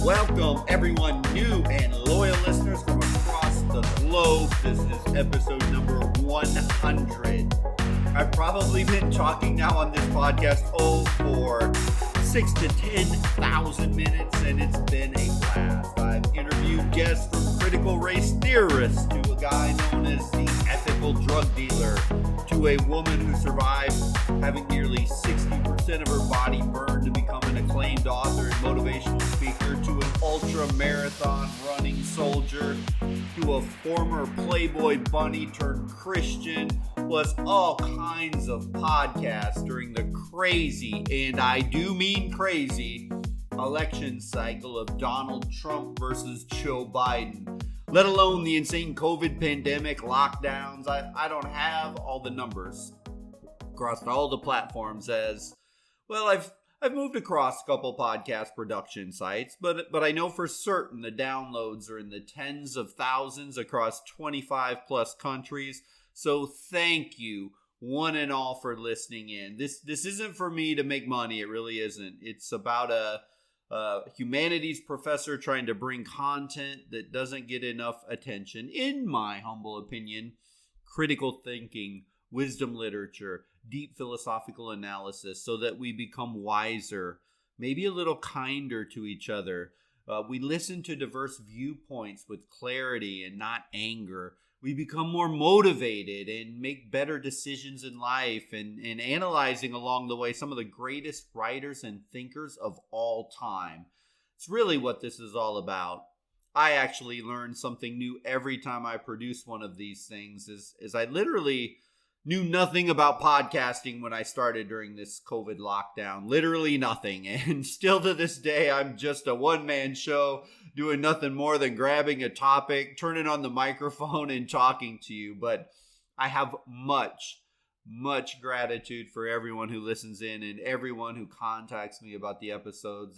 Welcome, everyone, new and loyal listeners from across the globe. This is episode number 100. I've probably been talking now on this podcast for 6,000 to 10,000 minutes, and it's been a blast. I've interviewed guests from critical race theorists to a guy known as the ethical drug dealer, to a woman who survived having nearly 60% of her body burned to become an acclaimed author and motivational speaker, to an ultra-marathon running soldier, to a former Playboy bunny turned Christian, plus all kinds of podcasts during the crazy, and I do mean crazy, election cycle of Donald Trump versus Joe Biden, let alone the insane COVID pandemic, lockdowns. I don't have all the numbers across all the platforms as, well, I've moved across a couple podcast production sites, but I know for certain the downloads are in the tens of thousands across 25 plus countries. So thank you one and all for listening in. This isn't for me to make money. It really isn't. It's about a humanities professor trying to bring content that doesn't get enough attention, in my humble opinion. Critical thinking, wisdom literature, deep philosophical analysis, so that we become wiser, maybe a little kinder to each other. We listen to diverse viewpoints with clarity and not anger. We become more motivated and make better decisions in life, and analyzing along the way some of the greatest writers and thinkers of all time. It's really what this is all about. I actually learn something new every time I produce one of these things, as I literally knew nothing about podcasting when I started during this COVID lockdown. Literally nothing. And still to this day, I'm just a one-man show doing nothing more than grabbing a topic, turning on the microphone, and talking to you. But I have much gratitude for everyone who listens in and everyone who contacts me about the episodes,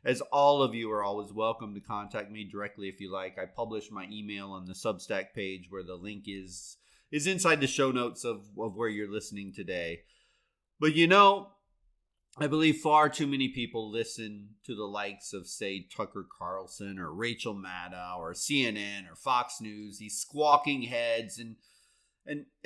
as all of you are always welcome to contact me directly if you like. I publish my email on the Substack page, where the link is inside the show notes of where you're listening today. But I believe far too many people listen to the likes of, say, Tucker Carlson or Rachel Maddow or CNN or Fox News, these squawking heads, and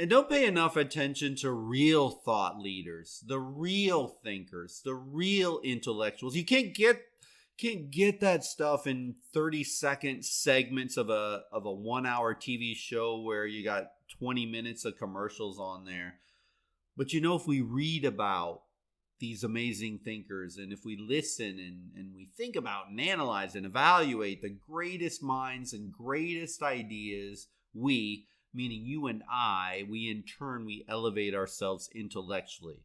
don't pay enough attention to real thought leaders, the real thinkers, the real intellectuals. You can't get that stuff in 30-second segments of a 1-hour TV show where you got 20 minutes of commercials on there. But if we read about these amazing thinkers, and if we listen and we think about and analyze and evaluate the greatest minds and greatest ideas, we, meaning you and I, we elevate ourselves intellectually.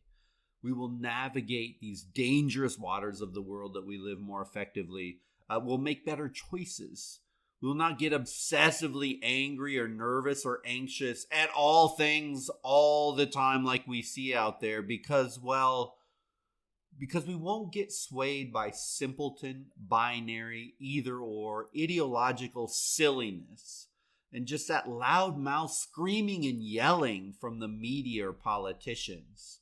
We will navigate these dangerous waters of the world that we live more effectively. We'll make better choices. We will not get obsessively angry or nervous or anxious at all things all the time like we see out there, because we won't get swayed by simpleton, binary, either or, ideological silliness, and just that loud mouth screaming and yelling from the media or politicians.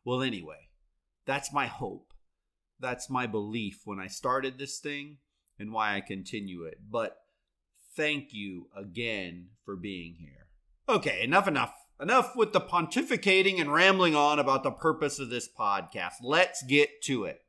Well, anyway, that's my hope. That's my belief when I started this thing, and why I continue it. But thank you again for being here. Okay, enough with the pontificating and rambling on about the purpose of this podcast. Let's get to it.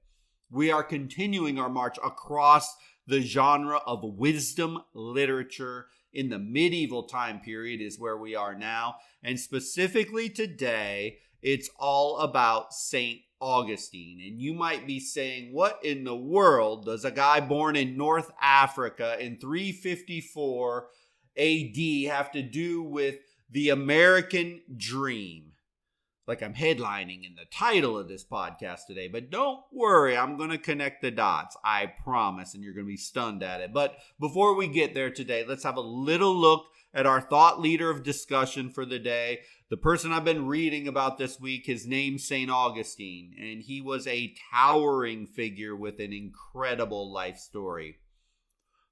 We are continuing our march across the genre of wisdom literature in the medieval time period is where we are now. And specifically today, it's all about St. Augustine. And you might be saying, what in the world does a guy born in North Africa in 354 AD have to do with the American dream? Like I'm headlining in the title of this podcast today. But don't worry, I'm going to connect the dots. I promise, and you're going to be stunned at it. But before we get there today, let's have a little look at our thought leader of discussion for the day. The person I've been reading about this week, his name's St. Augustine, and he was a towering figure with an incredible life story.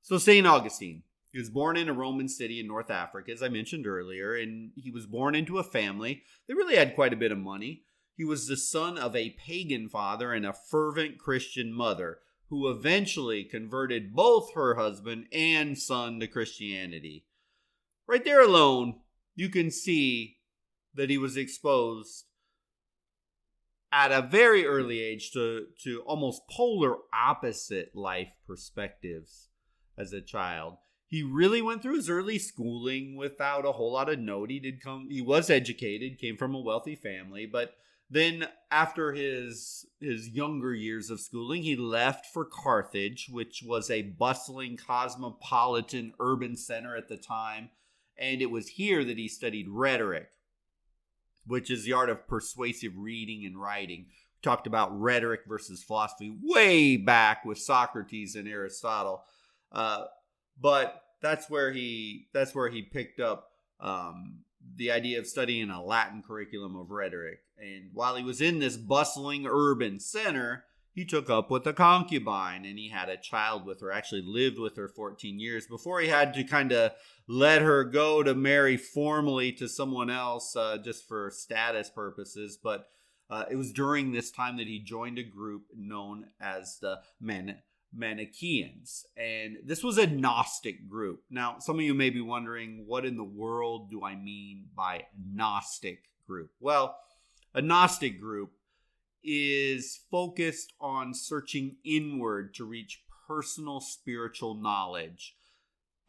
So St. Augustine, he was born in a Roman city in North Africa, as I mentioned earlier, and he was born into a family that really had quite a bit of money. He was the son of a pagan father and a fervent Christian mother, who eventually converted both her husband and son to Christianity. Right there alone, you can see that he was exposed at a very early age to almost polar opposite life perspectives as a child. He really went through his early schooling without a whole lot of note. He was educated, came from a wealthy family, but then after his younger years of schooling, he left for Carthage, which was a bustling cosmopolitan urban center at the time. And it was here that he studied rhetoric, which is the art of persuasive reading and writing. We talked about rhetoric versus philosophy way back with Socrates and Aristotle. But that's where he picked up the idea of studying a Latin curriculum of rhetoric. And while he was in this bustling urban center, he took up with a concubine and he had a child with her, actually lived with her 14 years before he had to kind of let her go to marry formally to someone else just for status purposes. But it was during this time that he joined a group known as the Manichaeans. And this was a Gnostic group. Now, some of you may be wondering, what in the world do I mean by Gnostic group? Well, a Gnostic group is focused on searching inward to reach personal spiritual knowledge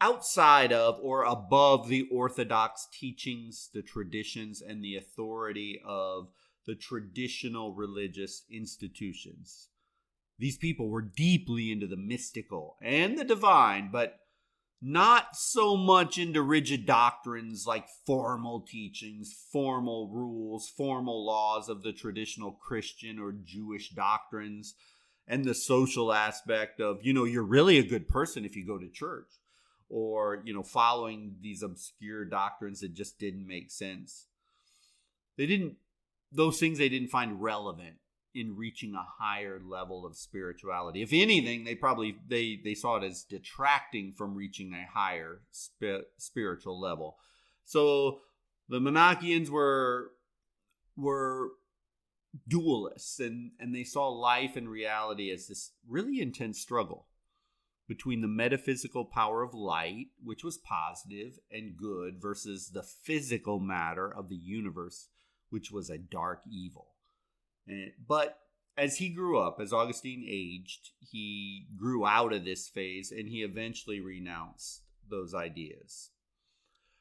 outside of or above the orthodox teachings, the traditions, and the authority of the traditional religious institutions. These people were deeply into the mystical and the divine, but not so much into rigid doctrines like formal teachings, formal rules, formal laws of the traditional Christian or Jewish doctrines, and the social aspect of, you're really a good person if you go to church, or, following these obscure doctrines that just didn't make sense. Those things they didn't find relevant in reaching a higher level of spirituality. If anything, they saw it as detracting from reaching a higher spiritual level. So the Manichaeans were dualists, and they saw life and reality as this really intense struggle between the metaphysical power of light, which was positive and good, versus the physical matter of the universe, which was a dark evil. But as he grew up, as Augustine aged, he grew out of this phase and he eventually renounced those ideas.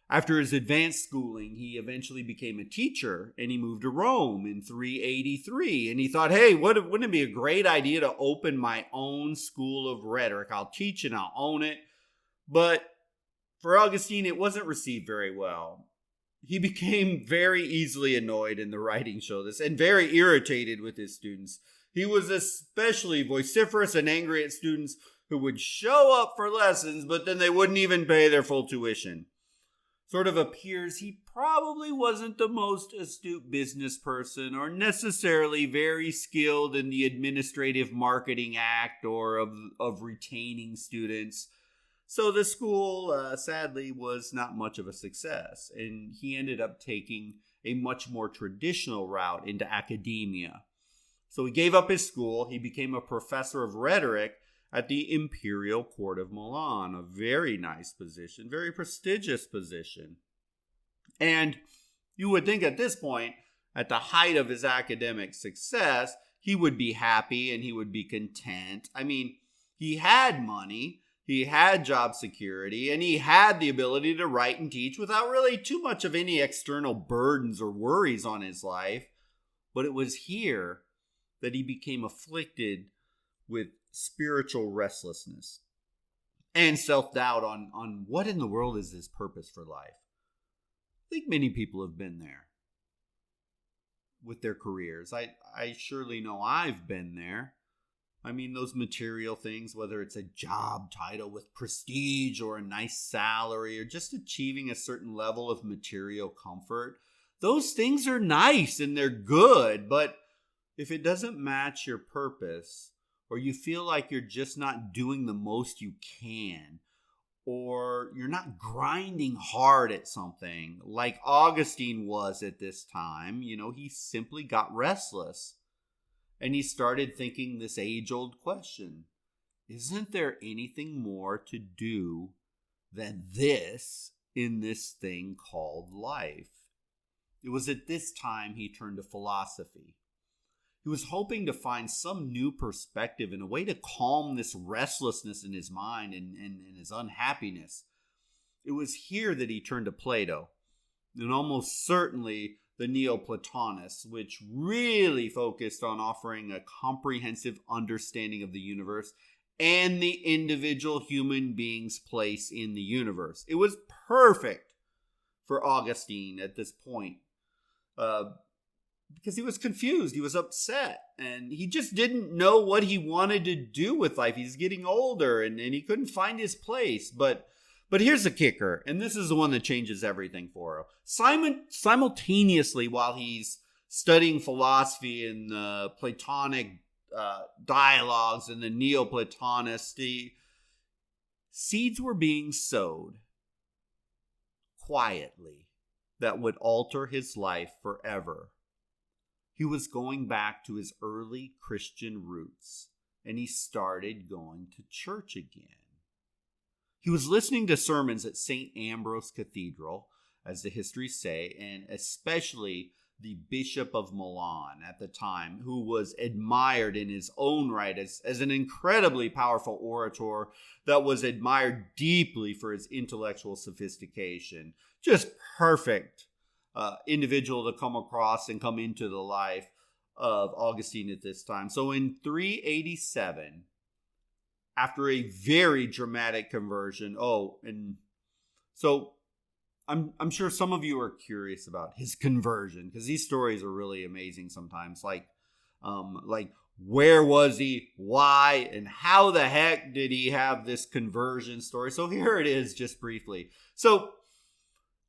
After his advanced schooling, he eventually became a teacher and he moved to Rome in 383. And he thought, hey, wouldn't it be a great idea to open my own school of rhetoric? I'll teach and I'll own it. But for Augustine, it wasn't received very well. He became very easily annoyed, and the writings show this, and very irritated with his students. He was especially vociferous and angry at students who would show up for lessons, but then they wouldn't even pay their full tuition. Sort of appears he probably wasn't the most astute business person or necessarily very skilled in the administrative marketing act or of retaining students. So the school, sadly, was not much of a success, and he ended up taking a much more traditional route into academia. So he gave up his school. He became a professor of rhetoric at the Imperial Court of Milan, a very nice position, very prestigious position. And you would think at this point, at the height of his academic success, he would be happy and he would be content. I mean, he had money. He had job security, and he had the ability to write and teach without really too much of any external burdens or worries on his life. But it was here that he became afflicted with spiritual restlessness and self-doubt on what in the world is his purpose for life. I think many people have been there with their careers. I surely know I've been there. I mean, those material things, whether it's a job title with prestige or a nice salary or just achieving a certain level of material comfort, those things are nice and they're good. But if it doesn't match your purpose, or you feel like you're just not doing the most you can, or you're not grinding hard at something like Augustine was at this time. He simply got restless and he started thinking this age-old question: isn't there anything more to do than this in this thing called life? It was at this time he turned to philosophy. He was hoping to find some new perspective and a way to calm this restlessness in his mind and his unhappiness. It was here that he turned to Plato, and almost certainly the Neoplatonists, which really focused on offering a comprehensive understanding of the universe and the individual human being's place in the universe. It was perfect for Augustine at this point. Because he was confused, he was upset, and he just didn't know what he wanted to do with life. He's getting older, and he couldn't find his place. But here's the kicker, and this is the one that changes everything for him. Simultaneously, while he's studying philosophy and the Platonic dialogues and the Neoplatonists, the seeds were being sowed quietly that would alter his life forever. He was going back to his early Christian roots, and he started going to church again. He was listening to sermons at St. Ambrose Cathedral, as the histories say, and especially the Bishop of Milan at the time, who was admired in his own right as an incredibly powerful orator that was admired deeply for his intellectual sophistication. Just perfect individual to come across and come into the life of Augustine at this time. So in 387, after a very dramatic conversion, I'm sure some of you are curious about his conversion, because these stories are really amazing sometimes. Like where was he, why, and how the heck did he have this conversion story? So here it is, just briefly. So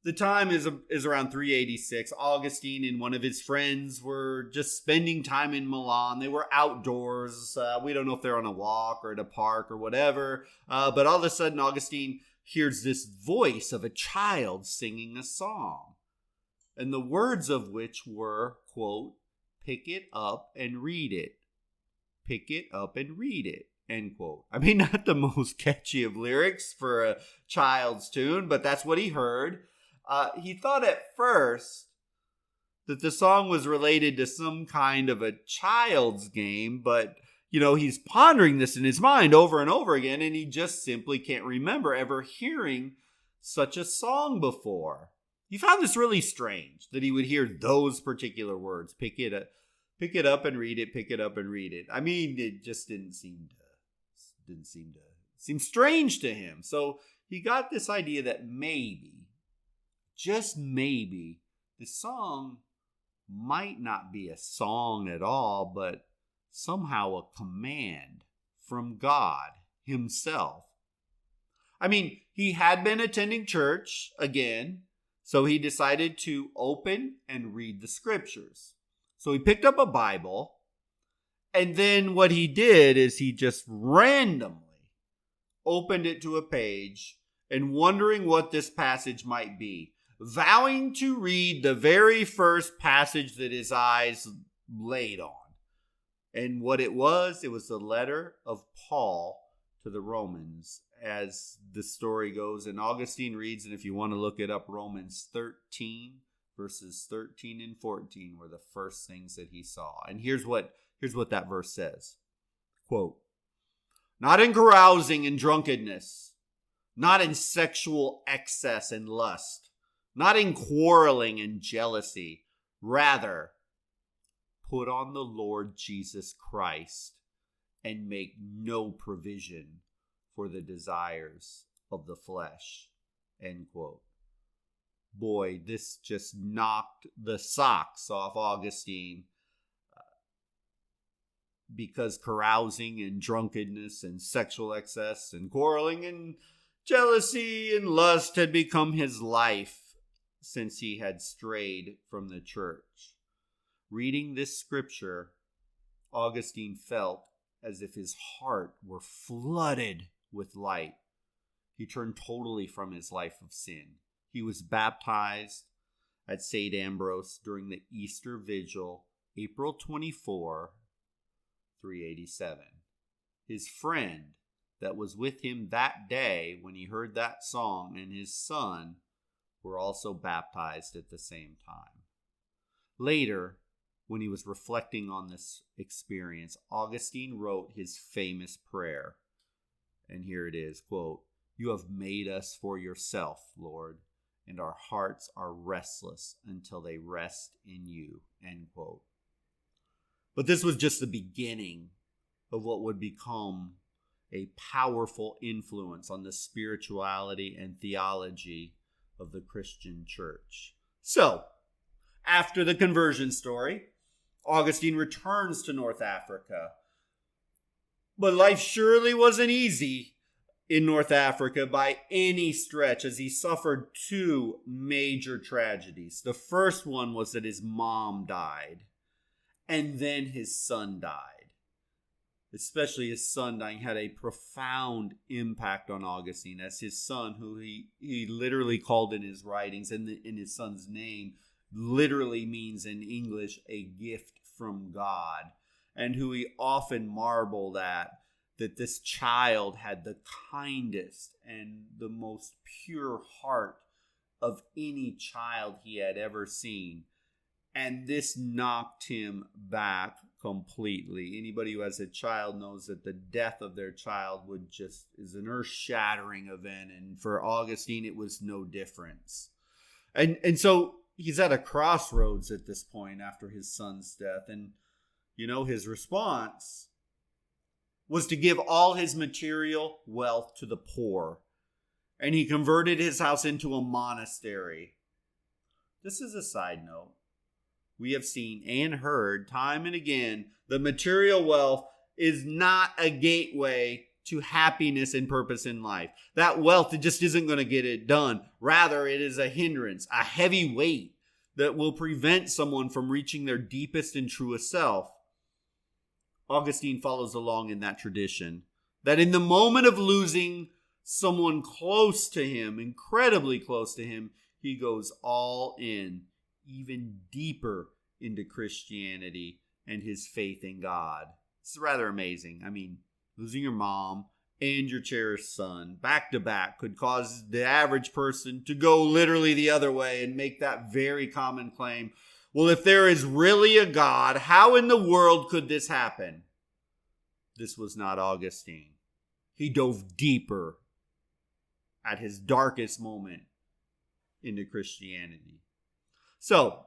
the time is around 386. Augustine and one of his friends were just spending time in Milan. They were outdoors. We don't know if they're on a walk or at a park or whatever. But all of a sudden, Augustine hears this voice of a child singing a song, and the words of which were, quote, "Pick it up and read it. Pick it up and read it," end quote. I mean, not the most catchy of lyrics for a child's tune, but that's what he heard. He thought at first that the song was related to some kind of a child's game, but, he's pondering this in his mind over and over again, and he just simply can't remember ever hearing such a song before. He found this really strange, that he would hear those particular words: pick it up and read it, pick it up and read it. I mean, it just didn't seem strange to him. So he got this idea that maybe, just maybe, the song might not be a song at all, but somehow a command from God himself. I mean, he had been attending church again, so he decided to open and read the scriptures. So he picked up a Bible, and then what he did is he just randomly opened it to a page and wondering what this passage might be, vowing to read the very first passage that his eyes laid on. And what it was the letter of Paul to the Romans, as the story goes. And Augustine reads, and if you want to look it up, Romans 13, verses 13 and 14 were the first things that he saw. And here's what that verse says. Quote, "Not in carousing and drunkenness, not in sexual excess and lust, not in quarreling and jealousy. Rather, put on the Lord Jesus Christ and make no provision for the desires of the flesh." End quote. Boy, this just knocked the socks off Augustine, because carousing and drunkenness and sexual excess and quarreling and jealousy and lust had become his life since he had strayed from the church. Reading this scripture, Augustine felt as if his heart were flooded with light. He turned totally from his life of sin. He was baptized at St. Ambrose during the Easter Vigil, April 24, 387. His friend that was with him that day when he heard that song and his son were also baptized at the same time. Later, when he was reflecting on this experience, Augustine wrote his famous prayer. And here it is, quote, "You have made us for yourself, Lord, and our hearts are restless until they rest in you," end quote. But this was just the beginning of what would become a powerful influence on the spirituality and theology of the Christian church. So, after the conversion story, Augustine returns to North Africa. But life surely wasn't easy in North Africa by any stretch, as he suffered two major tragedies. The first one was that his mom died, and then his son died. Especially his son dying had a profound impact on Augustine, as his son, who he literally called in his writings, and in his son's name, literally means in English a gift from God, and who he often marveled at, that this child had the kindest and the most pure heart of any child he had ever seen. And this knocked him back completely. Anybody who has a child knows that the death of their child is an earth-shattering event. And for Augustine, it was no difference. And so he's at a crossroads at this point after his son's death. And, his response was to give all his material wealth to the poor. And he converted his house into a monastery. This is a side note. We have seen and heard time and again that material wealth is not a gateway to happiness and purpose in life. That wealth, it just isn't going to get it done. Rather, it is a hindrance, a heavy weight that will prevent someone from reaching their deepest and truest self. Augustine follows along in that tradition, that in the moment of losing someone close to him, incredibly close to him, he goes all in, even deeper into Christianity and his faith in God. It's rather amazing. I mean, losing your mom and your cherished son back to back could cause the average person to go literally the other way and make that very common claim. Well, if there is really a God, how in the world could this happen? This was not Augustine. He dove deeper at his darkest moment into Christianity. So,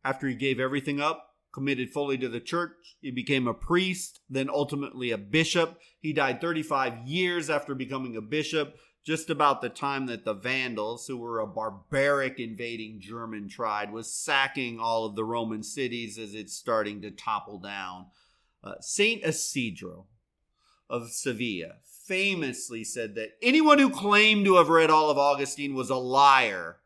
after he gave everything up, committed fully to the church, he became a priest, then ultimately a bishop. He died 35 years after becoming a bishop, just about the time that the Vandals, who were a barbaric invading German tribe, was sacking all of the Roman cities as it's starting to topple down. Saint Isidro of Sevilla famously said that anyone who claimed to have read all of Augustine was a liar,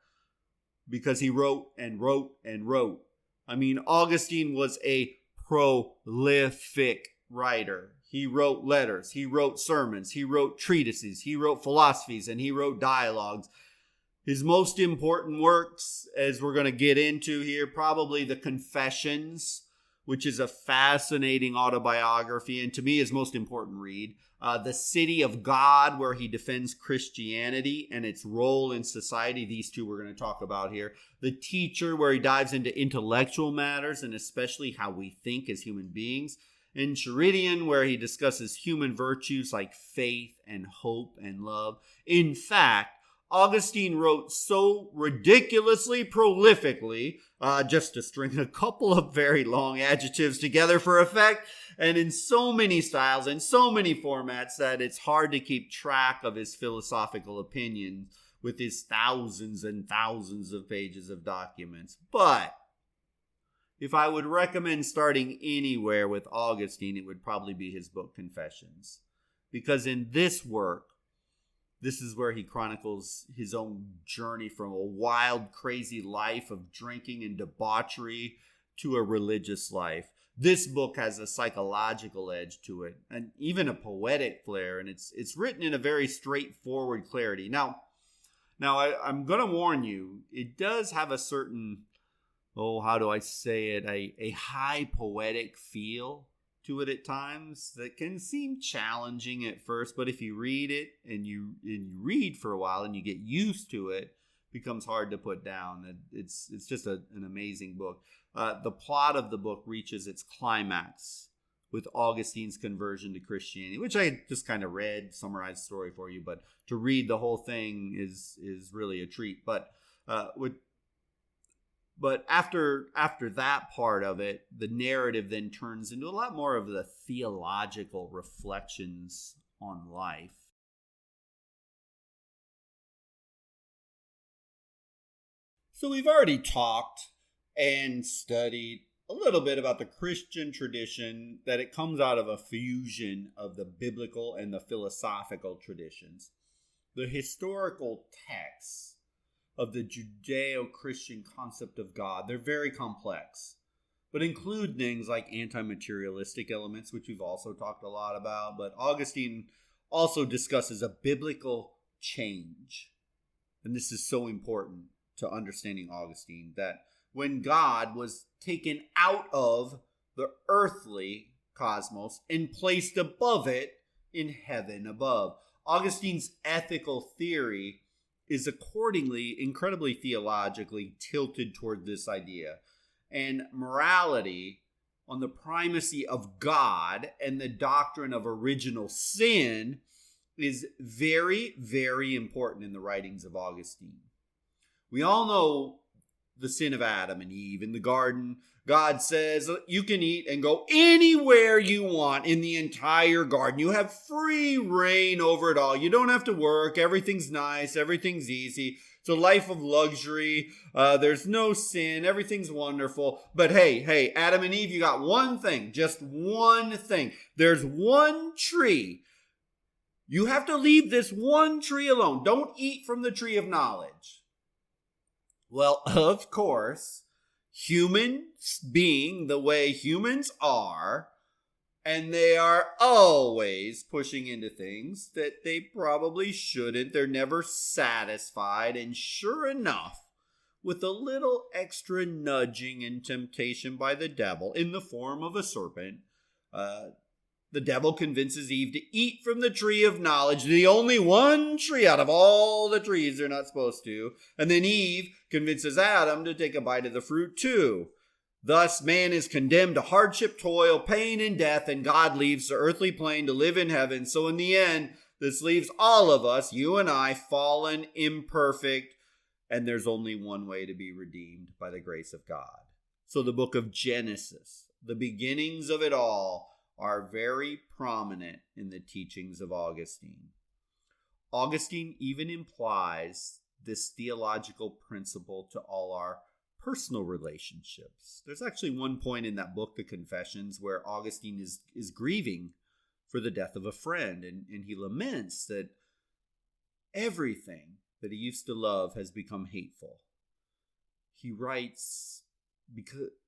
because he wrote and wrote and wrote. I mean, Augustine was a prolific writer. He wrote letters, he wrote sermons, he wrote treatises, he wrote philosophies, and he wrote dialogues. His most important works, as we're going to get into here, probably the Confessions, which is a fascinating autobiography, and to me his most important read. The City of God, where he defends Christianity and its role in society. These two we're going to talk about here. The Teacher, where he dives into intellectual matters and especially how we think as human beings. And Charidion, where he discusses human virtues like faith and hope and love. In fact, Augustine wrote so ridiculously prolifically, just to string a couple of very long adjectives together for effect, and in so many styles and so many formats that it's hard to keep track of his philosophical opinions with his thousands and thousands of pages of documents. But if I would recommend starting anywhere with Augustine, it would probably be his book Confessions. Because in this work, this is where he chronicles his own journey from a wild, crazy life of drinking and debauchery to a religious life. this book has a psychological edge to it and even a poetic flair, and it's written in a very straightforward clarity. Now I'm going to warn you, it does have a certain, how do I say it, a high poetic feel to it at times that can seem challenging at first, but if you read it and you read for a while and you get used to it, becomes hard to put down. It's just an amazing book. The plot of the book reaches its climax with Augustine's conversion to Christianity, which I just kind of read, summarized the story for you, but to read the whole thing is really a treat. But after that part of it, the narrative then turns into a lot more of the theological reflections on life. So we've already talked and studied a little bit about the Christian tradition, that it comes out of a fusion of the biblical and the philosophical traditions. The historical texts of the Judeo-Christian concept of God, they're very complex, but include things like anti-materialistic elements, which we've also talked a lot about. But Augustine also discusses a biblical change. And this is so important to understanding Augustine, that when God was taken out of the earthly cosmos and placed above it in heaven above. Augustine's ethical theory is accordingly incredibly theologically tilted toward this idea. And morality, on the primacy of God and the doctrine of original sin, is very, very important in the writings of Augustine. We all know the sin of Adam and Eve in the garden. God says you can eat and go anywhere you want in the entire garden. You have free reign over it all. You don't have to work. Everything's nice. Everything's easy. It's a life of luxury. There's no sin. Everything's wonderful. But hey, Adam and Eve, you got one thing, just one thing. There's one tree. You have to leave this one tree alone. Don't eat from the tree of knowledge. Well, of course, humans being the way humans are, and they are always pushing into things that they probably shouldn't. They're never satisfied. And sure enough, with a little extra nudging and temptation by the devil in the form of a serpent, the devil convinces Eve to eat from the tree of knowledge, the only one tree out of all the trees they're not supposed to. And then Eve convinces Adam to take a bite of the fruit too. Thus, man is condemned to hardship, toil, pain, and death, and God leaves the earthly plane to live in heaven. So in the end, this leaves all of us, you and I, fallen, imperfect, and there's only one way to be redeemed, by the grace of God. So the book of Genesis, the beginnings of it all, are very prominent in the teachings of Augustine. Augustine even implies this theological principle to all our personal relationships. There's actually one point in that book, The Confessions, where Augustine is grieving for the death of a friend, and he laments that everything that he used to love has become hateful. He writes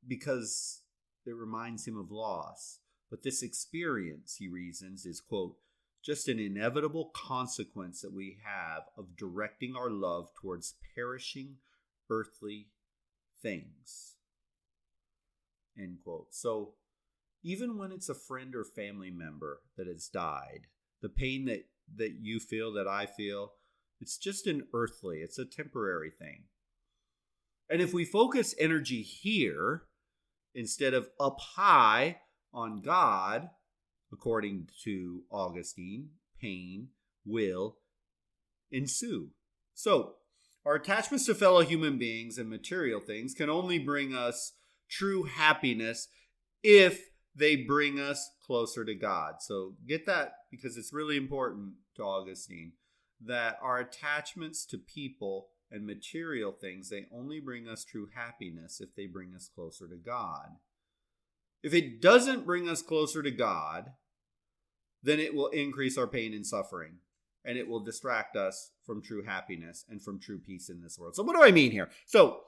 because it reminds him of loss. But this experience, he reasons, is, quote, just an inevitable consequence that we have of directing our love towards perishing earthly things, end quote. So even when it's a friend or family member that has died, the pain that you feel, that I feel, it's just an earthly, it's a temporary thing. And if we focus energy here instead of up high on God, according to Augustine, pain will ensue. So, our attachments to fellow human beings and material things can only bring us true happiness if they bring us closer to God. So, get that, because it's really important to Augustine, that our attachments to people and material things, they only bring us true happiness if they bring us closer to God. If it doesn't bring us closer to God, then it will increase our pain and suffering, and it will distract us from true happiness and from true peace in this world. So what do I mean here? So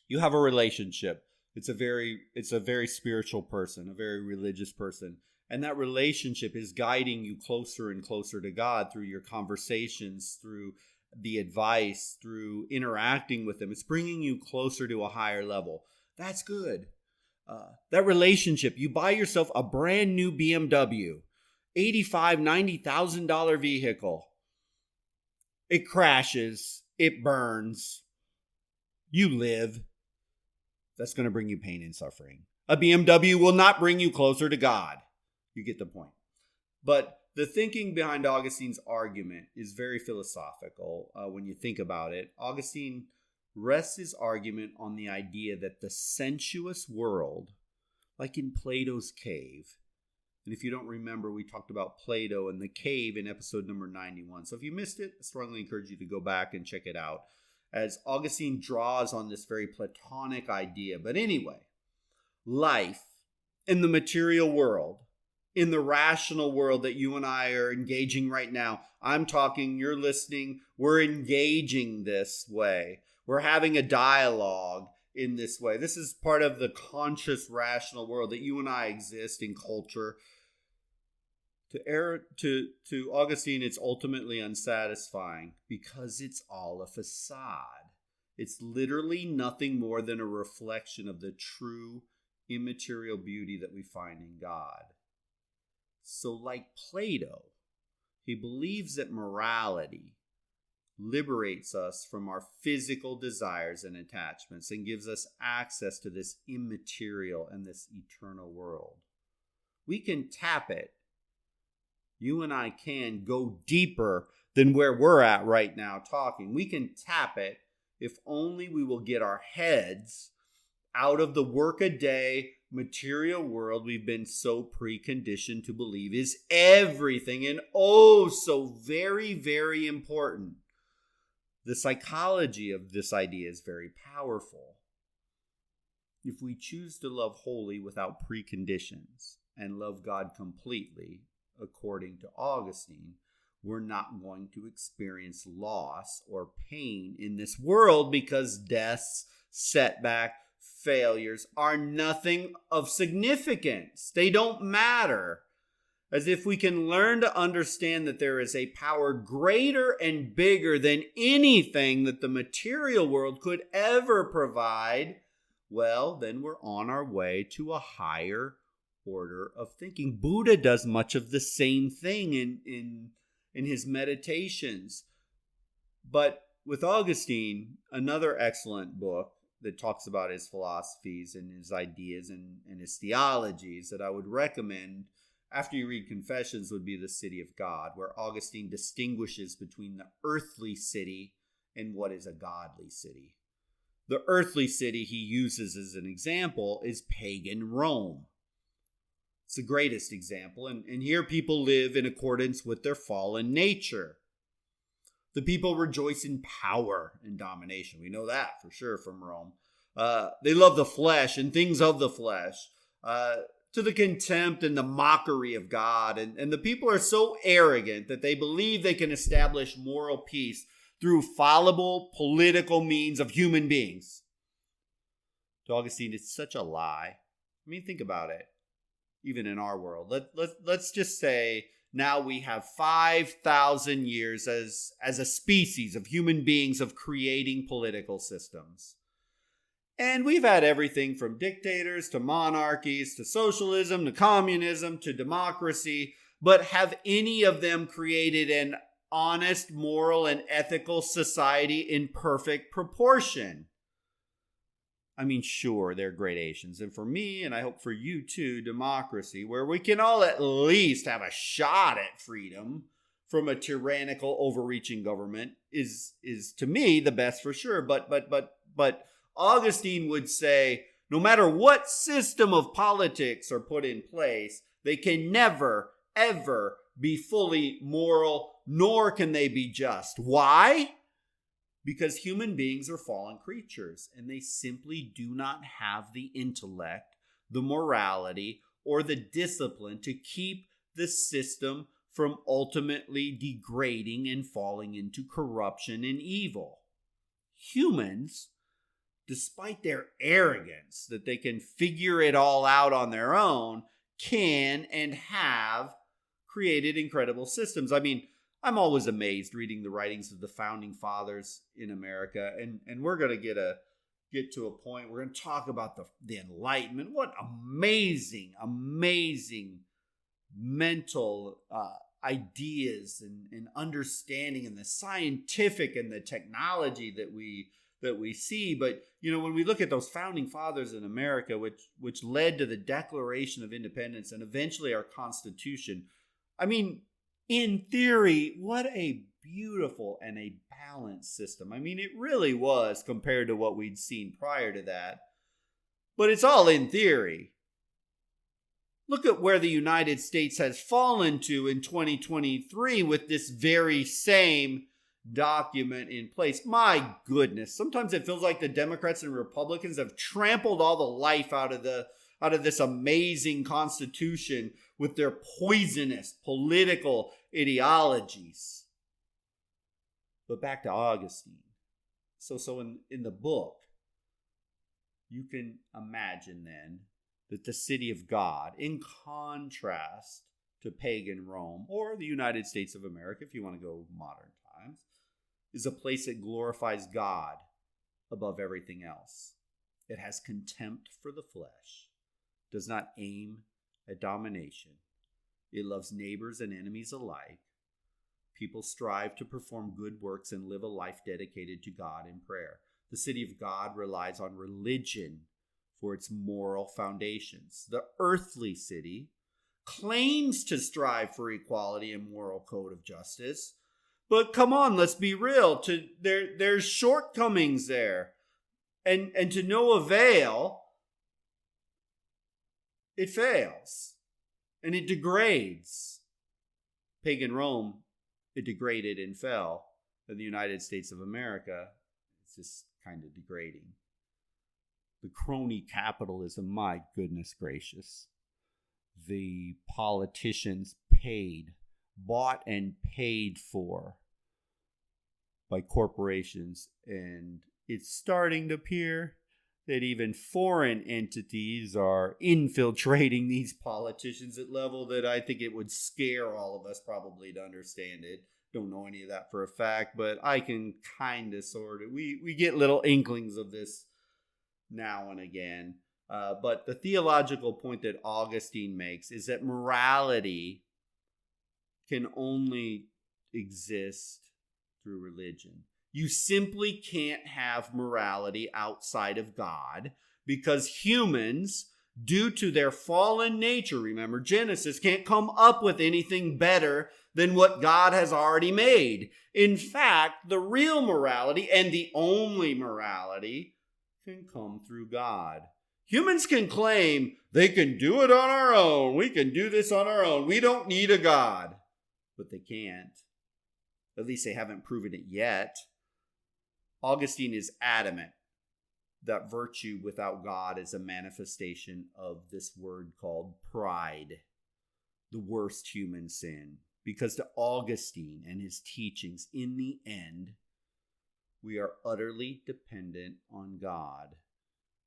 you have a relationship. It's a very spiritual person, a very religious person. And that relationship is guiding you closer and closer to God through your conversations, through the advice, through interacting with them. It's bringing you closer to a higher level. That's good. That relationship, you buy yourself a brand new BMW, $85,000, $90,000 vehicle. It crashes, it burns, you live. That's going to bring you pain and suffering. A BMW will not bring you closer to God. You get the point. But the thinking behind Augustine's argument is very philosophical when you think about it. Augustine rests his argument on the idea that the sensuous world, like in Plato's cave, and if you don't remember, we talked about Plato and the cave in episode number 91. So if you missed it, I strongly encourage you to go back and check it out, as Augustine draws on this very Platonic idea. But anyway, life in the material world, in the rational world that you and I are engaging right now, I'm talking, you're listening, we're engaging this way. We're having a dialogue in this way. This is part of the conscious, rational world that you and I exist in culture. To Augustine, it's ultimately unsatisfying because it's all a facade. It's literally nothing more than a reflection of the true immaterial beauty that we find in God. So like Plato, he believes that morality liberates us from our physical desires and attachments and gives us access to this immaterial and this eternal world. We can tap it. You and I can go deeper than where we're at right now talking. We can tap it if only we will get our heads out of the workaday material world we've been so preconditioned to believe is everything and oh so very, very important. The psychology of this idea is very powerful. If we choose to love wholly without preconditions and love God completely, according to Augustine, we're not going to experience loss or pain in this world because deaths, setback, failures are nothing of significance. They don't matter. As if we can learn to understand that there is a power greater and bigger than anything that the material world could ever provide, well, then we're on our way to a higher order of thinking. Buddha does much of the same thing in his meditations. But with Augustine, another excellent book that talks about his philosophies and his ideas and his theologies that I would recommend after you read Confessions would be The City of God, where Augustine distinguishes between the earthly city and what is a godly city. The earthly city he uses as an example is pagan Rome. It's the greatest example, and here people live in accordance with their fallen nature. The people rejoice in power and domination. We know that for sure from Rome. They love the flesh and things of the flesh, to the contempt and the mockery of God. And the people are so arrogant that they believe they can establish moral peace through fallible political means of human beings. To Augustine, it's such a lie. I mean, think about it. Even in our world, let's just say now we have 5,000 years as a species of human beings of creating political systems. And we've had everything from dictators to monarchies to socialism to communism to democracy, but have any of them created an honest, moral, and ethical society in perfect proportion? I mean, sure, there are gradations. And for me, and I hope for you too, democracy, where we can all at least have a shot at freedom from a tyrannical, overreaching government is to me the best for sure. But Augustine would say, no matter what system of politics are put in place, they can never, ever be fully moral, nor can they be just. Why? Because human beings are fallen creatures, and they simply do not have the intellect, the morality, or the discipline to keep the system from ultimately degrading and falling into corruption and evil. Humans despite their arrogance that they can figure it all out on their own, can and have created incredible systems. I mean, I'm always amazed reading the writings of the founding fathers in America, and we're going to get to a point, we're going to talk about the Enlightenment. What amazing mental ideas and understanding, and the scientific and the technology that we see. But when we look at those founding fathers in America, which led to the Declaration of Independence and eventually our Constitution, I mean, in theory, what a beautiful and a balanced system. I mean, it really was compared to what we'd seen prior to that. But it's all in theory. Look at where the United States has fallen to in 2023 with this very same document in place. My goodness, sometimes it feels like the Democrats and Republicans have trampled all the life out of this amazing Constitution with their poisonous political ideologies. But back to Augustine. So in the book, you can imagine then that the city of God, in contrast to pagan Rome or the United States of America, if you want to go modern times, is a place that glorifies God above everything else. It has contempt for the flesh, does not aim at domination. It loves neighbors and enemies alike. People strive to perform good works and live a life dedicated to God in prayer. The city of God relies on religion for its moral foundations. The earthly city claims to strive for equality and moral code of justice. But come on, let's be real. There's shortcomings there. And to no avail, it fails. And it degrades. Pagan Rome, it degraded and fell. In the United States of America, it's just kind of degrading. The crony capitalism, my goodness gracious. The politicians bought and paid for by corporations. And it's starting to appear that even foreign entities are infiltrating these politicians at a level that I think it would scare all of us probably to understand it. Don't know any of that for a fact, but I can kind of sort of, we get little inklings of this now and again. But the theological point that Augustine makes is that morality can only exist through religion. You simply can't have morality outside of God because humans, due to their fallen nature, remember Genesis, can't come up with anything better than what God has already made. In fact, the real morality and the only morality can come through God. Humans can claim they can do it on our own. We can do this on our own. We don't need a God. But they can't. At least they haven't proven it yet. Augustine is adamant that virtue without God is a manifestation of this word called pride, the worst human sin. Because to Augustine and his teachings, in the end, we are utterly dependent on God.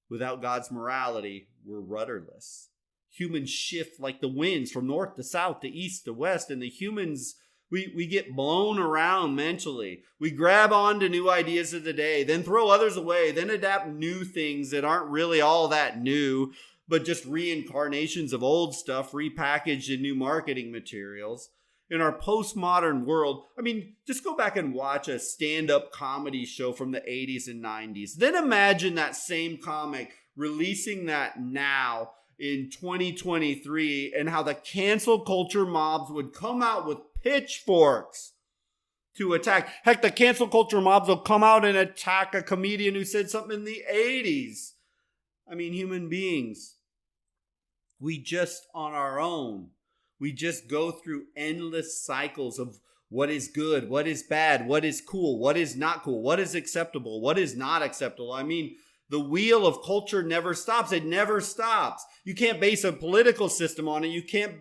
Without God's morality, we're rudderless. Humans shift like the winds from north to south, to east to west, and the humans, we get blown around mentally. We grab onto new ideas of the day, then throw others away, then adapt new things that aren't really all that new, but just reincarnations of old stuff repackaged in new marketing materials. In our postmodern world, I mean, just go back and watch a stand-up comedy show from the 80s and 90s. Then imagine that same comic releasing that now in 2023 and how the cancel culture mobs would come out with pitchforks to attack. Heck, the cancel culture mobs will come out and attack a comedian who said something in the 80s. I mean, human beings, we just on our own, we just go through endless cycles of what is good, what is bad, what is cool, what is not cool, what is acceptable, what is not acceptable. I mean, the wheel of culture never stops. It never stops. You can't base a political system on it. You can't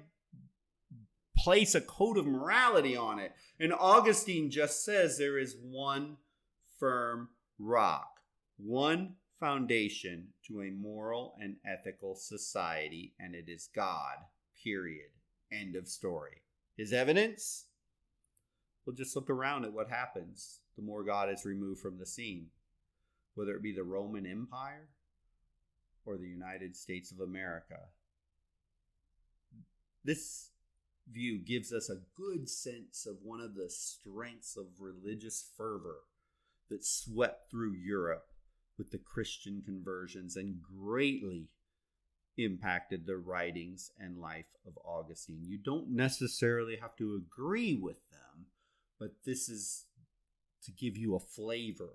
place a code of morality on it. And Augustine just says there is one firm rock. One foundation to a moral and ethical society, and it is God, period. End of story. His evidence? We'll just look around at what happens the more God is removed from the scene, whether it be the Roman Empire or the United States of America. This view gives us a good sense of one of the strengths of religious fervor that swept through Europe with the Christian conversions and greatly impacted the writings and life of Augustine. You don't necessarily have to agree with them, but this is to give you a flavor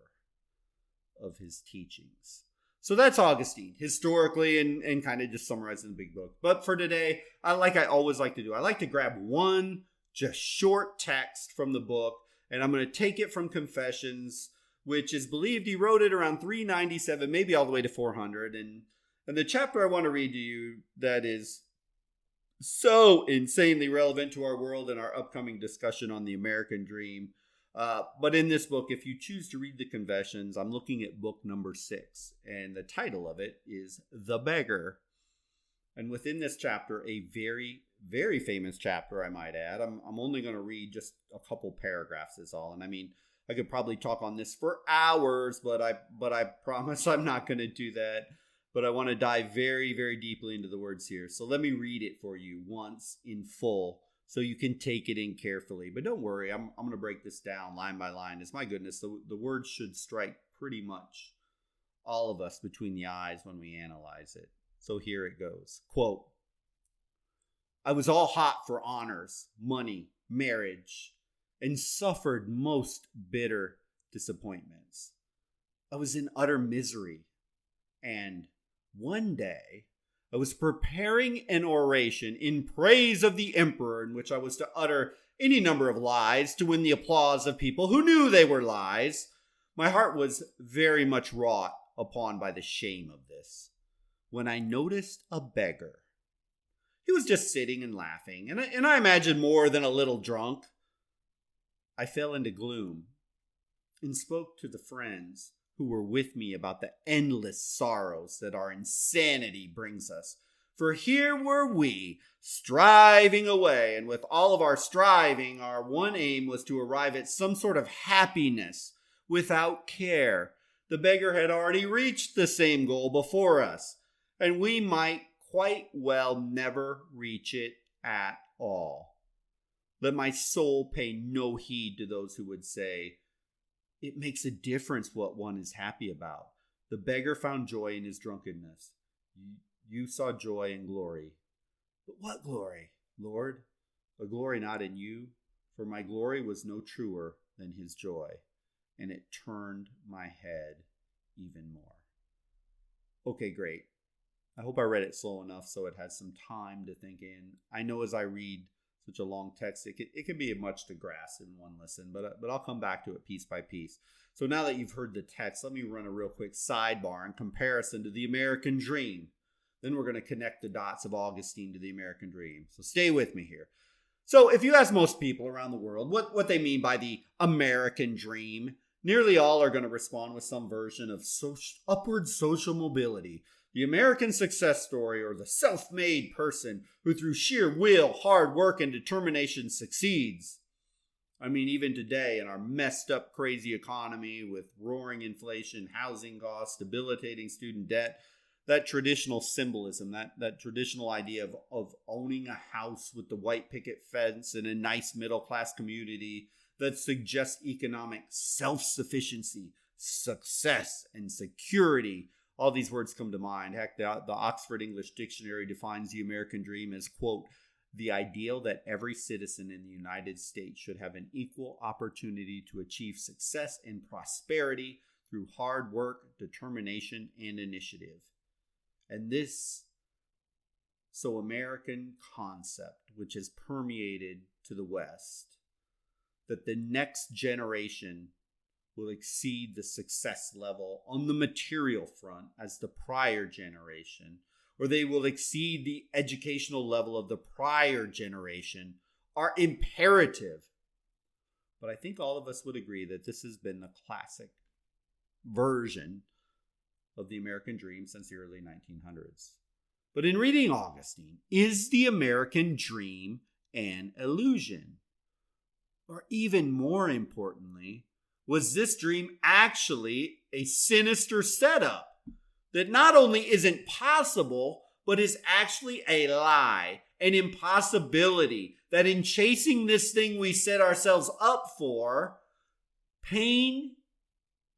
of his teachings. So that's Augustine, historically and kind of just summarizing the big book. But for today, I always like to do, I like to grab one just short text from the book, and I'm going to take it from Confessions, which is believed he wrote it around 397, maybe all the way to 400. And the chapter I want to read to you that is so insanely relevant to our world and our upcoming discussion on the American dream. But in this book, if you choose to read the Confessions, I'm looking at book number 6, and the title of it is The Beggar. And within this chapter, a very, very famous chapter, I might add. I'm only going to read just a couple paragraphs is all. And I mean, I could probably talk on this for hours, but I promise I'm not going to do that. But I want to dive very, very deeply into the words here. So let me read it for you once in full, so you can take it in carefully. But don't worry, I'm going to break this down line by line. It's my goodness, the words should strike pretty much all of us between the eyes when we analyze it. So here it goes. Quote, I was all hot for honors, money, marriage, and suffered most bitter disappointments. I was in utter misery, and one day I was preparing an oration in praise of the emperor in which I was to utter any number of lies to win the applause of people who knew they were lies. My heart was very much wrought upon by the shame of this, when I noticed a beggar. He was just sitting and laughing, and I imagine more than a little drunk. I fell into gloom and spoke to the friends who were with me about the endless sorrows that our insanity brings us. For here were we, striving away, and with all of our striving, our one aim was to arrive at some sort of happiness without care. The beggar had already reached the same goal before us, and we might quite well never reach it at all. Let my soul pay no heed to those who would say, it makes a difference what one is happy about. The beggar found joy in his drunkenness. You saw joy and glory. But what glory, Lord? A glory not in you, for my glory was no truer than his joy, and it turned my head even more. Okay, great. I hope I read it slow enough so it has some time to think in. I know as I read such a long text, it can be much to grasp in one listen, but I'll come back to it piece by piece. So now that you've heard the text, let me run a real quick sidebar in comparison to the American dream. Then we're going to connect the dots of Augustine to the American dream. So stay with me here. So if you ask most people around the world what they mean by the American dream, nearly all are going to respond with some version of upward social mobility. The American success story, or the self-made person who through sheer will, hard work, and determination succeeds. I mean, even today in our messed up, crazy economy with roaring inflation, housing costs, debilitating student debt, that traditional symbolism, that traditional idea of owning a house with the white picket fence in a nice middle-class community that suggests economic self-sufficiency, success, and security. All these words come to mind. Heck, the Oxford English Dictionary defines the American dream as, quote, the ideal that every citizen in the United States should have an equal opportunity to achieve success and prosperity through hard work, determination, and initiative. And this so American concept, which has permeated to the West, that the next generation will exceed the success level on the material front as the prior generation, or they will exceed the educational level of the prior generation, are imperative. But I think all of us would agree that this has been the classic version of the American dream since the early 1900s. But in reading Augustine, is the American dream an illusion? Or even more importantly, was this dream actually a sinister setup that not only isn't possible, but is actually a lie, an impossibility, that in chasing this thing we set ourselves up for, pain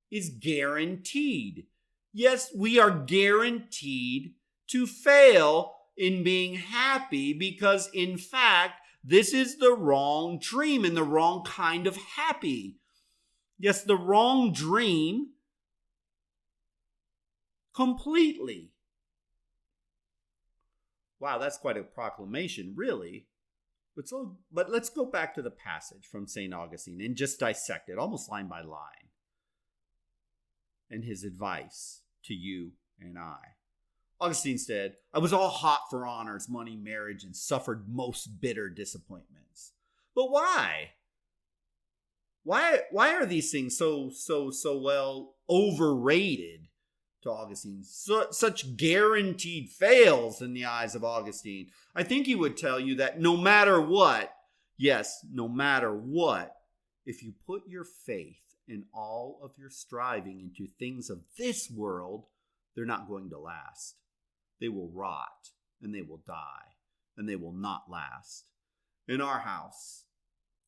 is guaranteed. Yes, we are guaranteed to fail in being happy because, in fact, this is the wrong dream and the wrong kind of happy. Yes, the wrong dream completely. Wow, that's quite a proclamation, really. But let's go back to the passage from St. Augustine and just dissect it, almost line by line, and his advice to you and I. Augustine said, I was all hot for honors, money, marriage, and suffered most bitter disappointments. But why? Why are these things so well overrated to Augustine? Such guaranteed fails in the eyes of Augustine. I think he would tell you that no matter what, yes, no matter what, if you put your faith and all of your striving into things of this world, they're not going to last. They will rot, and they will die, and they will not last. In our house,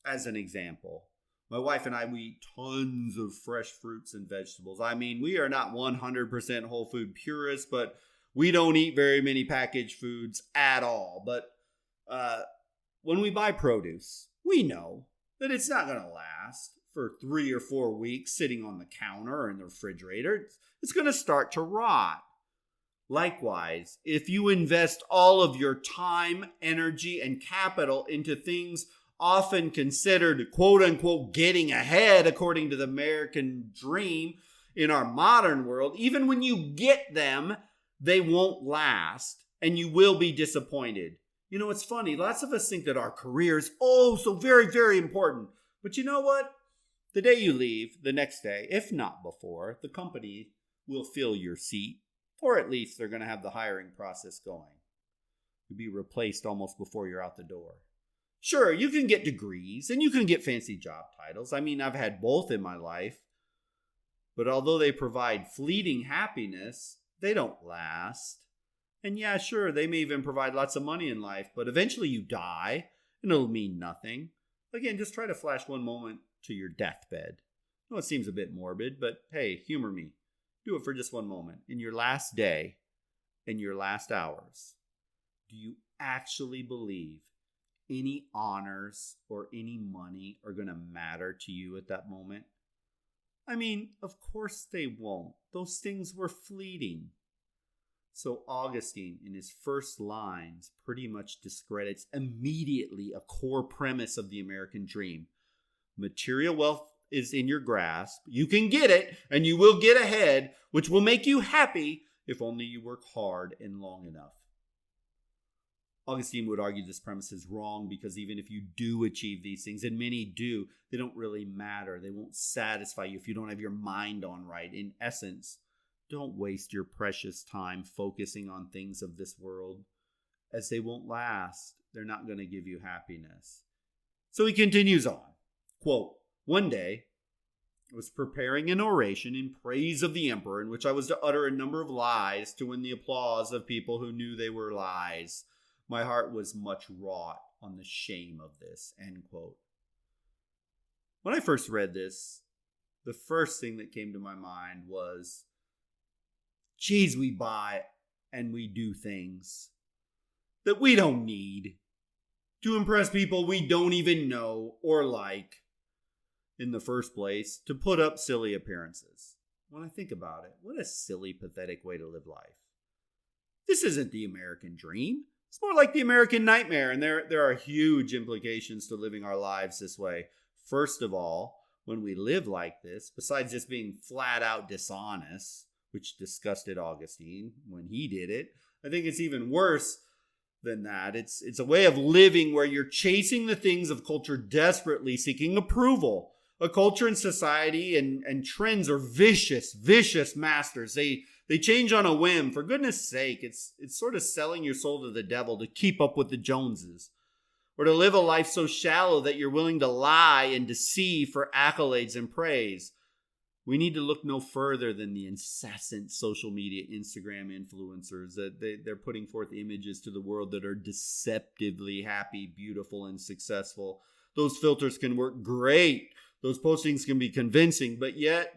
as an example, my wife and I, we eat tons of fresh fruits and vegetables. I mean, we are not 100% whole food purists, but we don't eat very many packaged foods at all. But when we buy produce, we know that it's not going to last for 3 or 4 weeks sitting on the counter or in the refrigerator. It's going to start to rot. Likewise, if you invest all of your time, energy, and capital into things often considered quote-unquote getting ahead according to the American dream in our modern world, even when you get them, they won't last and you will be disappointed. You know, it's funny. Lots of us think that our career is so very, very important. But you know what? The day you leave, the next day, if not before, the company will fill your seat, or at least they're going to have the hiring process going. You'll be replaced almost before you're out the door. Sure, you can get degrees and you can get fancy job titles. I mean, I've had both in my life. But although they provide fleeting happiness, they don't last. And yeah, sure, they may even provide lots of money in life, but eventually you die and it'll mean nothing. Again, just try to flash one moment to your deathbed. I know it seems a bit morbid, but hey, humor me. Do it for just one moment. In your last day, in your last hours, do you actually believe any honors or any money are going to matter to you at that moment? I mean, of course they won't. Those things were fleeting. So Augustine, in his first lines, pretty much discredits immediately a core premise of the American dream. Material wealth is in your grasp. You can get it, and you will get ahead, which will make you happy if only you work hard and long enough. Augustine would argue this premise is wrong because even if you do achieve these things, and many do, they don't really matter. They won't satisfy you if you don't have your mind on right. In essence, don't waste your precious time focusing on things of this world, as they won't last. They're not going to give you happiness. So he continues on. Quote, one day, I was preparing an oration in praise of the emperor in which I was to utter a number of lies to win the applause of people who knew they were lies. My heart was much wrought on the shame of this, end quote. When I first read this, the first thing that came to my mind was, geez, we buy and we do things that we don't need to impress people we don't even know or like in the first place, to put up silly appearances. When I think about it, what a silly, pathetic way to live life. This isn't the American dream. It's more like the American nightmare, and there are huge implications to living our lives this way. First of all, when we live like this, besides just being flat out dishonest, which disgusted Augustine when he did it, I think it's even worse than that. It's a way of living where you're chasing the things of culture desperately, seeking approval. A culture and society and trends are vicious masters. They They change on a whim. For goodness sake, it's sort of selling your soul to the devil to keep up with the Joneses, or to live a life so shallow that you're willing to lie and deceive for accolades and praise. We need to look no further than the incessant social media Instagram influencers that they're putting forth images to the world that are deceptively happy, beautiful, and successful. Those filters can work great. Those postings can be convincing, but yet,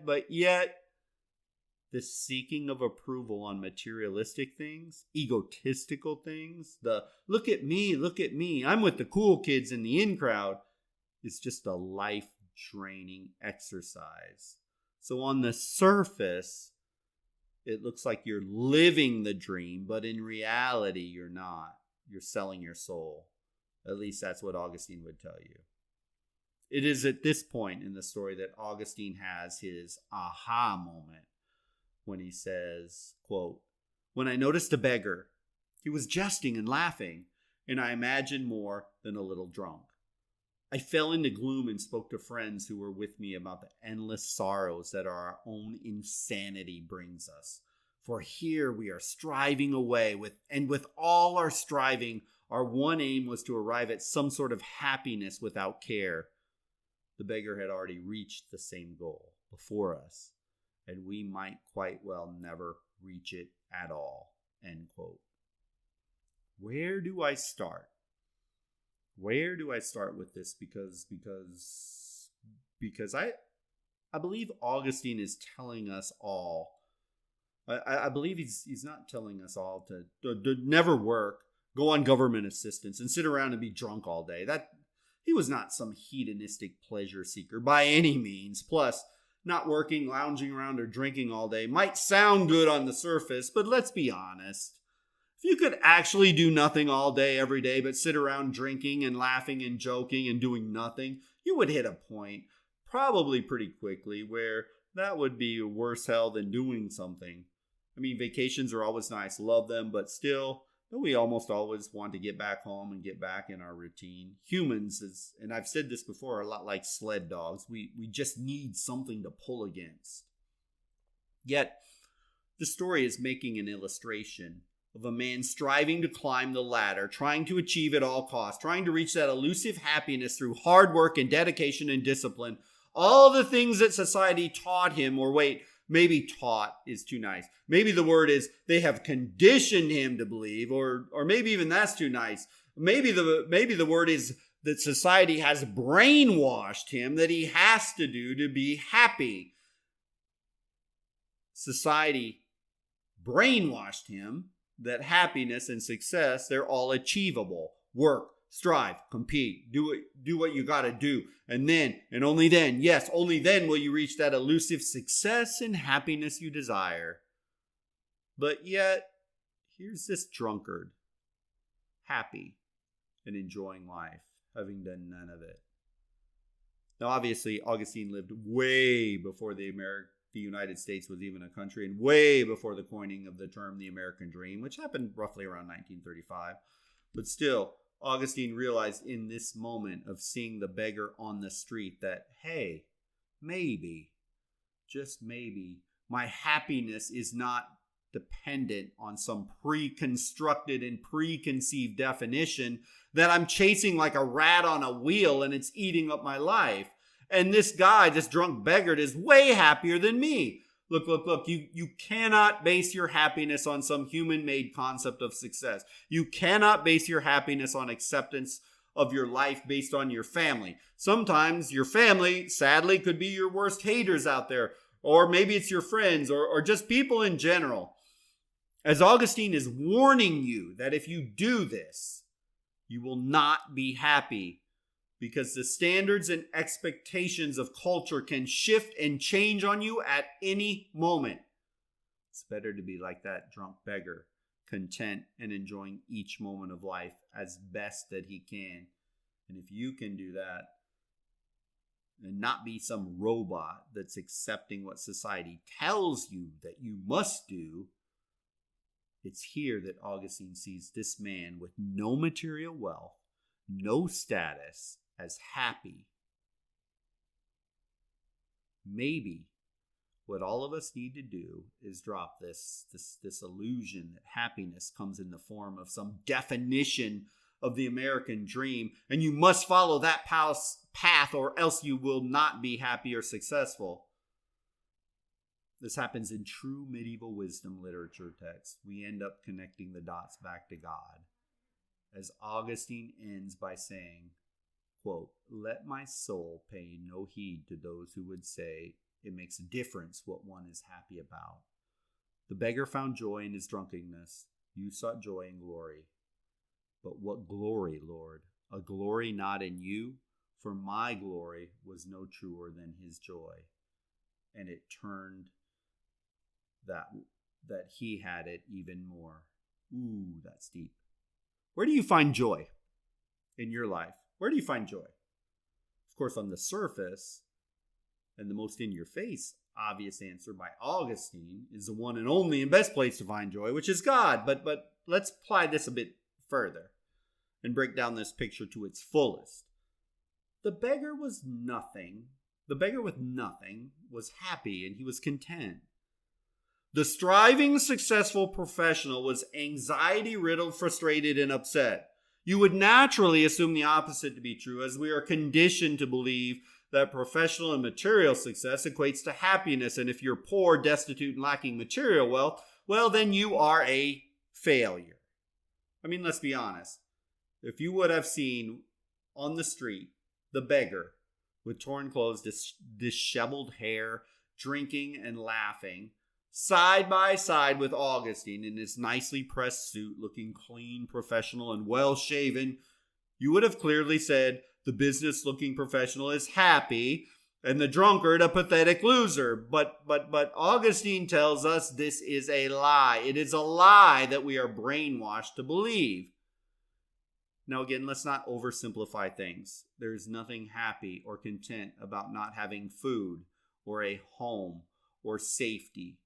the seeking of approval on materialistic things, egotistical things, the look at me, I'm with the cool kids in the in crowd, is just a life-draining exercise. So on the surface, it looks like you're living the dream, but in reality, you're not. You're selling your soul. At least that's what Augustine would tell you. It is at this point in the story that Augustine has his aha moment when he says, quote, "When I noticed a beggar, he was jesting and laughing, and I imagined more than a little drunk. I fell into gloom and spoke to friends who were with me about the endless sorrows that our own insanity brings us. For here we are striving away, with all our striving, our one aim was to arrive at some sort of happiness without care. The beggar had already reached the same goal before us, and we might quite well never reach it at all." End quote. Where do I start? Where do I start with this? Because I believe Augustine is telling us all. I believe he's not telling us all to never work, go on government assistance, and sit around and be drunk all day. That he was not some hedonistic pleasure seeker by any means. Plus, not working, lounging around, or drinking all day might sound good on the surface, but let's be honest. If you could actually do nothing all day, every day, but sit around drinking and laughing and joking and doing nothing, you would hit a point, probably pretty quickly, where that would be worse hell than doing something. I mean, vacations are always nice, love them, but still, don't we almost always want to get back home and get back in our routine? Humans, and I've said this before, are a lot like sled dogs. We just need something to pull against. Yet, the story is making an illustration of a man striving to climb the ladder, trying to achieve at all costs, trying to reach that elusive happiness through hard work and dedication and discipline. All the things that society taught him, or wait, maybe taught is too nice. Maybe the word is they have conditioned him to believe, or maybe even that's too nice. Maybe the word is that society has brainwashed him that he has to do to be happy. Society brainwashed him that happiness and success, they're all achievable. Work, strive, compete, do what you got to do. And then, and only then, yes, only then will you reach that elusive success and happiness you desire. But yet, here's this drunkard, happy and enjoying life, having done none of it. Now, obviously, Augustine lived way before the United States was even a country, and way before the coining of the term the American dream, which happened roughly around 1935. But still, Augustine realized in this moment of seeing the beggar on the street that, hey, maybe, just maybe, my happiness is not dependent on some pre-constructed and preconceived definition that I'm chasing like a rat on a wheel and it's eating up my life. And this guy, this drunk beggar, is way happier than me. Look. You cannot base your happiness on some human-made concept of success. You cannot base your happiness on acceptance of your life based on your family. Sometimes your family, sadly, could be your worst haters out there. Or maybe it's your friends or just people in general. As Augustine is warning you that if you do this, you will not be happy. Because the standards and expectations of culture can shift and change on you at any moment. It's better to be like that drunk beggar, content and enjoying each moment of life as best that he can. And if you can do that, and not be some robot that's accepting what society tells you that you must do, it's here that Augustine sees this man with no material wealth, no status, as happy. Maybe What all of us need to do is drop this illusion that happiness comes in the form of some definition of the American dream, and you must follow that path or else you will not be happy or successful. This happens in true medieval wisdom literature texts. We end up connecting the dots back to God, as Augustine ends by saying, quote, "Let my soul pay no heed to those who would say it makes a difference what one is happy about. The beggar found joy in his drunkenness. You sought joy in glory. But what glory, Lord? A glory not in you? For my glory was no truer than his joy. And it turned that he had it even more." Ooh, that's deep. Where do you find joy in your life? Where do you find joy? Of course, on the surface, and the most in-your-face obvious answer by Augustine is the one and only and best place to find joy, which is God. But let's apply this a bit further and break down this picture to its fullest. The beggar was nothing. The beggar with nothing was happy, and he was content. The striving, successful professional was anxiety-riddled, frustrated, and upset. You would naturally assume the opposite to be true, as we are conditioned to believe that professional and material success equates to happiness. And if you're poor, destitute, and lacking material wealth, well, then you are a failure. I mean, let's be honest. If you would have seen on the street the beggar with torn clothes, disheveled hair, drinking and laughing, side by side with Augustine in his nicely pressed suit, looking clean, professional, and well-shaven, you would have clearly said the business-looking professional is happy and the drunkard a pathetic loser. But Augustine tells us this is a lie. It is a lie that we are brainwashed to believe. Now again, let's not oversimplify things. There is nothing happy or content about not having food or a home or safety.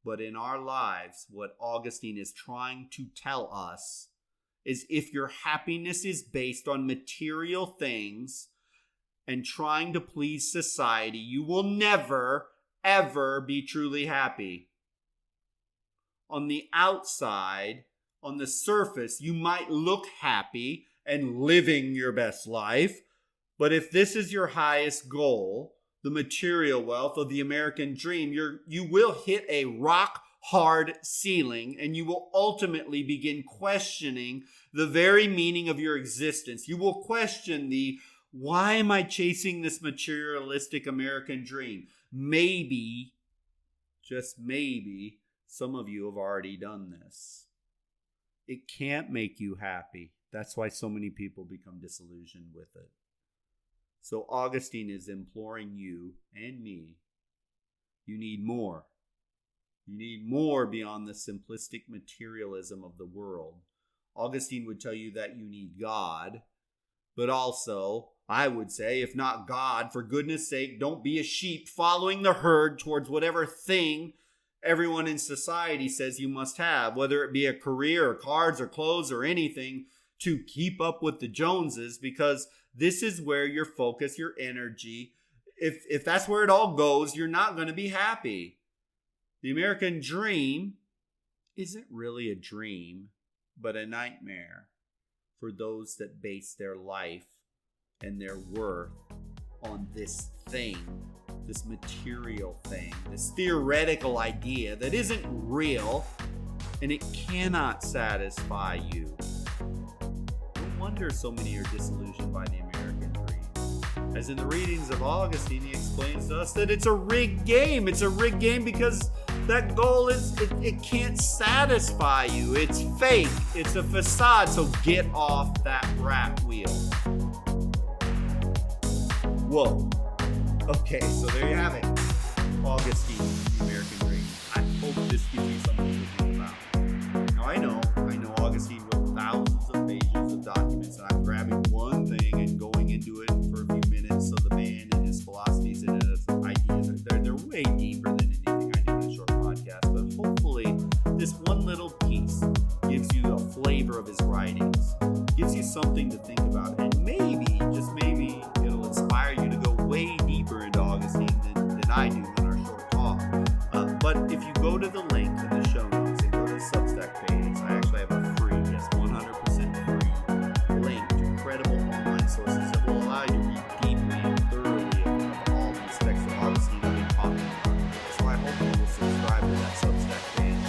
But in our lives, what Augustine is trying to tell us is if your happiness is based on material things and trying to please society, you will never, ever be truly happy. On the outside, on the surface, you might look happy and living your best life, but if this is your highest goal, the material wealth of the American dream, you will hit a rock-hard ceiling, and you will ultimately begin questioning the very meaning of your existence. You will question why am I chasing this materialistic American dream? Maybe, just maybe, some of you have already done this. It can't make you happy. That's why so many people become disillusioned with it. So Augustine is imploring you and me, you need more. You need more beyond the simplistic materialism of the world. Augustine would tell you that you need God, but also, I would say, if not God, for goodness sake, don't be a sheep following the herd towards whatever thing everyone in society says you must have, whether it be a career or cars or clothes or anything, to keep up with the Joneses, because this is where your focus, your energy, if that's where it all goes, you're not going to be happy. The American dream isn't really a dream, but a nightmare for those that base their life and their worth on this thing, this material thing, this theoretical idea that isn't real, and it cannot satisfy you. No wonder so many are disillusioned by the American dream. As in the readings of Augustine, he explains to us that it's a rigged game. It's a rigged game because that goal it can't satisfy you. It's fake. It's a facade. So get off that rat wheel. Whoa. Okay, so there you have it. Augustine, the American dream. I hope this gives you something to think about. Now I know Augustine wrote thousands of pages of documents, and I'm grabbing one thing and going into it for a few minutes. So the man and his philosophies and his ideas, they're way deeper than anything I do in a short podcast. But hopefully this one little piece gives you a flavor of his writings, gives you something to think about, and maybe, just maybe, it'll inspire you to go way deeper into Augustine than I do in our short talk. But if you go to the link in the show notes and go to the Substack page, I actually have a free, 100% free link to credible online sources that will allow you to read deeply and thoroughly of all these texts that obviously I've been talking about. So I hope you will subscribe to that Substack page,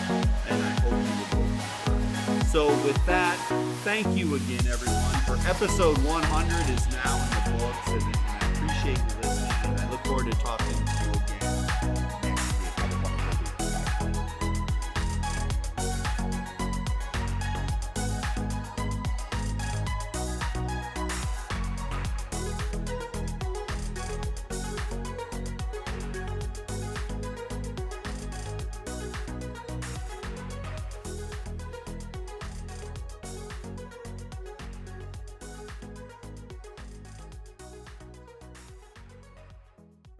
and I hope you will go. So with that, thank you again, everyone. For episode 100 is now in the books, and I appreciate you listening, and I look forward to talking